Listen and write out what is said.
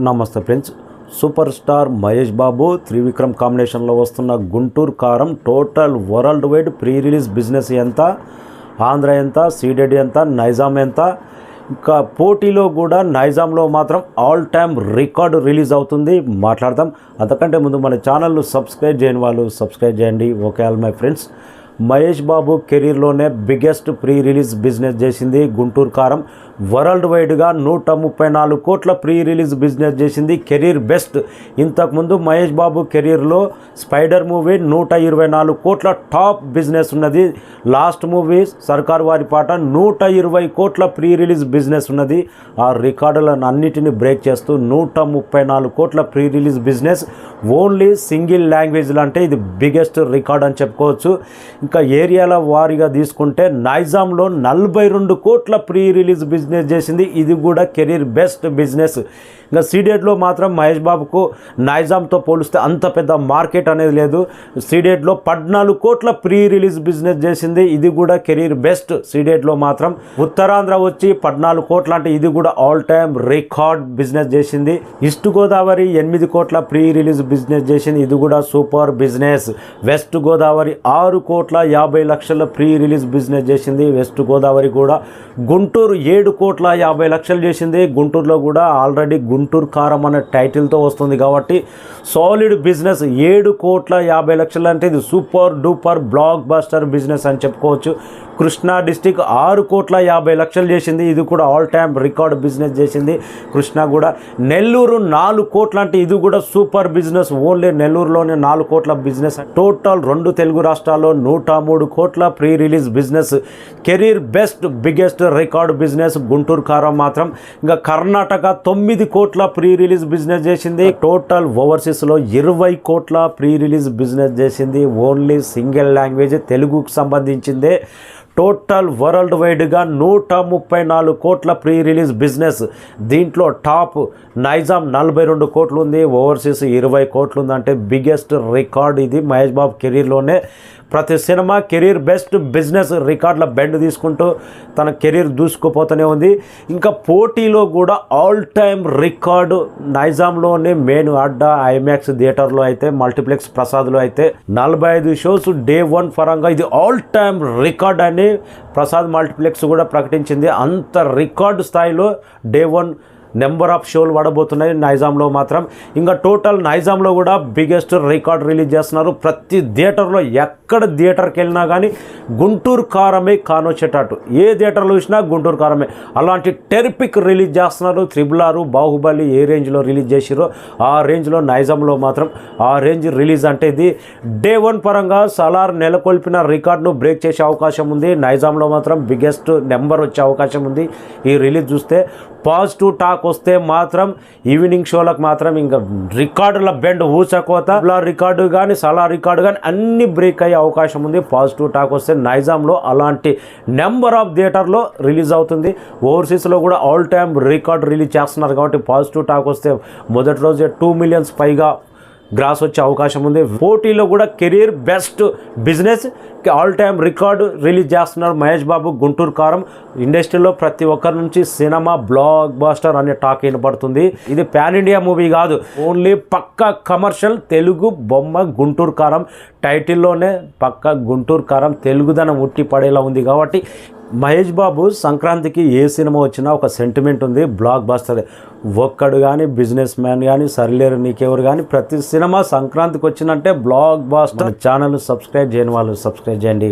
నమస్తే friends. Super star Mahesh Babu Trivikram కాంబినేషన్లో వస్తున్న గుంటూరు కారం total world wide pre release business ఎంత, ఆంధ్ర ఎంత, సీడెడ్ ఎంత, నైజాం ఎంత, ఇంకా పోటీలో కూడా నైజాంలో మాత్రం ఆల్ టైమ్ రికార్డు రిలీజ్ అవుతుంది మాట్లాడదాం. అంతకంటే ముందు మన ఛానల్ను సబ్స్క్రైబ్ చేయని వాళ్ళు సబ్స్క్రైబ్ చేయండి. Okay all my friends. Mahesh Babu కెరీర్లోనే బిగ్గెస్ట్ ప్రీ రిలీజ్ బిజినెస్ చేసింది గుంటూరు కారం. వరల్డ్ వైడ్గా 134 కోట్ల ప్రీ రిలీజ్ బిజినెస్ చేసింది, కెరీర్ బెస్ట్. ఇంతకుముందు మహేష్ బాబు కెరీర్లో స్పైడర్ మూవీ 124 కోట్ల టాప్ బిజినెస్ ఉన్నది. లాస్ట్ మూవీ సర్కార్ వారి పాట 120 కోట్ల ప్రీ రిలీజ్ బిజినెస్ ఉన్నది. ఆ రికార్డులను అన్నిటిని బ్రేక్ చేస్తూ 134 కోట్ల pre release business only single లాంగ్వేజ్లో, అంటే ఇది బిగ్గెస్ట్ రికార్డ్ అని చెప్పుకోవచ్చు. ఇంకా ఏరియాల వారీగా తీసుకుంటే నైజాంలో 42 కోట్ల ప్రీ రిలీజ్ బిజినెస్ చేసింది, ఇది కూడా కెరీర్ బెస్ట్ బిజినెస్. ఇంకా సీడెడ్లో మాత్రం మహేష్ బాబుకు నైజాంతో పోలిస్తే అంత పెద్ద మార్కెట్ అనేది లేదు. సీడెడ్లో 14 కోట్ల ప్రీ రిలీజ్ బిజినెస్ చేసింది, ఇది కూడా కెరీర్ బెస్ట్. సీడెడ్లో మాత్రం ఉత్తరాంధ్ర వచ్చి 14 కోట్ల, అంటే ఇది కూడా ఆల్ టైమ్ రికార్డ్ బిజినెస్ చేసింది. ఈస్ట్ గోదావరి 8 కోట్ల ప్రీ రిలీజ్ బిజినెస్ చేసింది, ఇది కూడా సూపర్ బిజినెస్. వెస్ట్ గోదావరి 6 కోట్ల 50 లక్షల ప్రీ రిలీజ్ బిజినెస్ చేసింది, వెస్ట్ గోదావరి కూడా. గుంటూరు 7 కోట్ల 50 లక్షలు చేసింది, గుంటూరులో కూడా ఆల్రెడీ గుంటూరు కారం అనే టైటిల్తో వస్తుంది కాబట్టి సాలిడ్ బిజినెస్. 7 కోట్ల 50 లక్షలు అంటే ఇది super duper block buster business అని చెప్పుకోవచ్చు. కృష్ణా డిస్టిక్ 6 కోట్ల 50 లక్షలు చేసింది, ఇది కూడా ఆల్ టైమ్ రికార్డ్ బిజినెస్ చేసింది కృష్ణా కూడా. నెల్లూరు 4 కోట్ల, అంటే ఇది కూడా సూపర్ బిజినెస్. ఓన్లీ నెల్లూరులోనే 4 కోట్ల బిజినెస్. టోటల్ 2 తెలుగు రాష్ట్రాల్లో 103 కోట్ల pre release business. Career best biggest record business Guntur కారం మాత్రం. ఇంకా కర్ణాటక 9 కోట్ల ప్రీ రిలీజ్ బిజినెస్ చేసింది. టోటల్ ఓవర్సీస్లో 20 కోట్ల ప్రీ రిలీజ్ బిజినెస్ చేసింది, ఓన్లీ సింగిల్ లాంగ్వేజ్ తెలుగుకు సంబంధించిందే. టోటల్ వరల్డ్ వైడ్గా 134 కోట్ల ప్రీ రిలీజ్ బిజినెస్. దీంట్లో టాప్ నైజాం 42 కోట్లు ఉంది, ఓవర్సీస్ 20 కోట్లు ఉంది, అంటే బిగ్గెస్ట్ రికార్డ్ ఇది మహేష్ బాబు కెరీర్లోనే. ప్రతి సినిమా కెరీర్ బెస్ట్ బిజినెస్ రికార్డుల బెండ్ తీసుకుంటూ తన కెరీర్ దూసుకుపోతూనే ఉంది. ఇంకా పోటీలో కూడా ఆల్ టైమ్ రికార్డు నైజాంలోనే మెయిన్ అడ్డా ఐమాక్స్ థియేటర్లో అయితే, మల్టీప్లెక్స్ ప్రసాద్లో అయితే 45 షోస్ డే 1 పరంగా ఇది ఆల్ టైమ్ రికార్డ్ అని ప్రసాద్ మల్టీప్లెక్స్ కూడా ప్రకటించింది. అంత రికార్డు స్థాయిలో డే 1 నెంబర్ ఆఫ్ షోలు పడబోతున్నాయి నైజాంలో మాత్రం. ఇంకా టోటల్ నైజాంలో కూడా బిగ్గెస్ట్ రికార్డ్ రిలీజ్ చేస్తున్నారు. ప్రతి థియేటర్లో ఎక్కడ థియేటర్కి వెళ్ళినా కానీ గుంటూరు కారమే కానొచ్చేటట్టు, ఏ థియేటర్లో చూసినా గుంటూరు కారమే. అలాంటి టెరిపిక్ రిలీజ్ చేస్తున్నారు. 666, బాహుబలి ఏ రేంజ్లో రిలీజ్ చేసిరో ఆ రేంజ్లో నైజాంలో మాత్రం ఆ రేంజ్ రిలీజ్. అంటే ఇది డే 1 పరంగా సలార్ నెలకొల్పిన రికార్డును బ్రేక్ చేసే అవకాశం ఉంది. నైజాంలో మాత్రం బిగ్గెస్ట్ నెంబర్ వచ్చే అవకాశం ఉంది ఈ రిలీజ్ చూస్తే. పాజిటివ్ టాక్ వస్తే మాత్రం ఈవినింగ్ షోలకు మాత్రం ఇంకా రికార్డుల బెండ్ ఊచకోత. రికార్డు కానీ సలా రికార్డు కానీ అన్ని బ్రేక్ అయ్యే అవకాశం ఉంది పాజిటివ్ టాక్ వస్తే. నైజాంలో అలాంటి నెంబర్ ఆఫ్ థియేటర్లో రిలీజ్ అవుతుంది. ఓవర్సీస్లో కూడా ఆల్ టైమ్ రికార్డు రిలీజ్ చేస్తున్నారు కాబట్టి పాజిటివ్ టాక్ వస్తే మొదటి రోజే 2 మిలియన్స్ పైగా గ్రాస్ వచ్చే అవకాశం ఉంది. పోటీలో కూడా career best business all time record release చేస్తున్నారు మహేష్ బాబు గుంటూరు కారం. ఇండస్ట్రీలో ప్రతి ఒక్కరి నుంచి సినిమా బ్లాక్ బాస్టర్ అనే టాక్ వినపడుతుంది. ఇది పాన్ ఇండియా మూవీ కాదు, ఓన్లీ పక్కా కమర్షియల్ తెలుగు బొమ్మ గుంటూరు కారం. టైటిల్లోనే పక్కా గుంటూరు కారం తెలుగుదనం ఉట్టి పడేలా ఉంది కాబట్టి మహేష్ బాబు సంక్రాంతికి ఏ సినిమా వచ్చినా ఒక సెంటిమెంట్ ఉంది, బ్లాక్ బాస్టర్. ఒక్కడు కానీ బిజినెస్ మ్యాన్ కానీ సరిలేరు నీకెవరు కానీ ప్రతి సినిమా సంక్రాంతికి వచ్చినంటే బ్లాక్ బాస్టర్. ఛానల్ సబ్స్క్రైబ్ చేయని వాళ్ళు సబ్స్క్రైబ్ చేయండి.